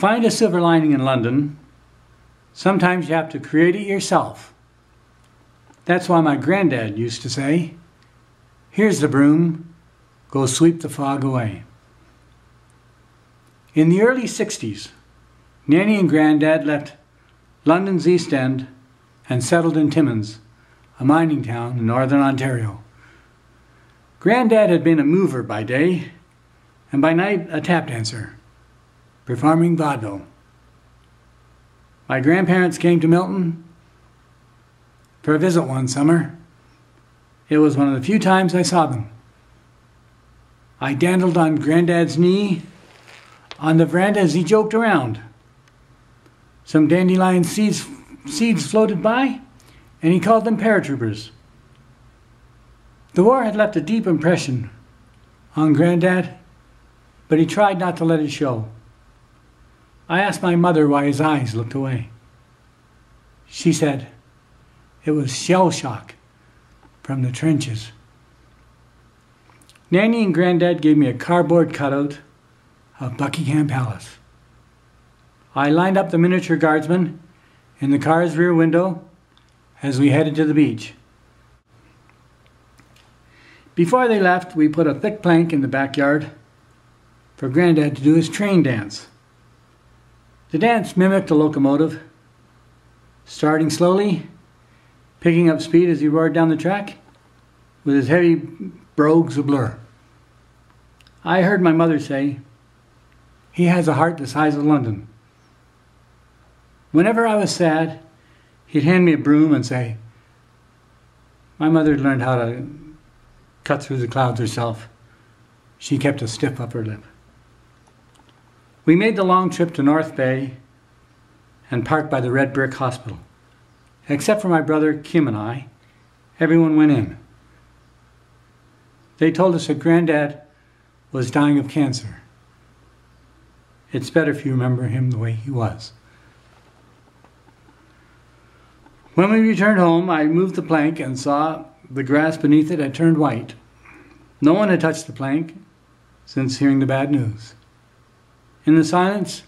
find a silver lining in London, sometimes you have to create it yourself. That's why my granddad used to say, "Here's the broom, go sweep the fog away." In the early 60s, Nanny and Granddad left London's East End and settled in Timmins, a mining town in northern Ontario. Granddad had been a mover by day, and by night a tap dancer, performing vaudeville. My grandparents came to Milton for a visit one summer. It was one of the few times I saw them. I dandled on Granddad's knee on the veranda as he joked around. Some dandelion seeds floated by, and he called them paratroopers. The war had left a deep impression on Granddad, but he tried not to let it show. I asked my mother why his eyes looked away. She said it was shell shock from the trenches. Nanny and Granddad gave me a cardboard cutout of Buckingham Palace. I lined up the miniature guardsmen in the car's rear window as we headed to the beach. Before they left, we put a thick plank in the backyard for Granddad to do his train dance. The dance mimicked a locomotive, starting slowly, picking up speed as he roared down the track, with his heavy brogues ablur. I heard my mother say, "He has a heart the size of London." Whenever I was sad, he'd hand me a broom and say, "My mother had learned how to cut through the clouds herself. She kept a stiff upper lip." We made the long trip to North Bay and parked by the red brick hospital. Except for my brother Kim and I, everyone went in. They told us that Granddad was dying of cancer. It's better if you remember him the way he was. When we returned home, I moved the plank and saw the grass beneath it had turned white. No one had touched the plank since hearing the bad news. In the silence,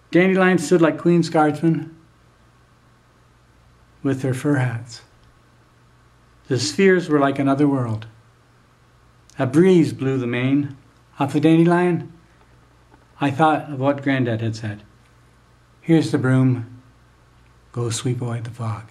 dandelions stood like Queen's Guardsmen with their fur hats. The spheres were like another world. A breeze blew the mane off the dandelion. I thought of what Granddad had said. "Here's the broom, go sweep away the fog."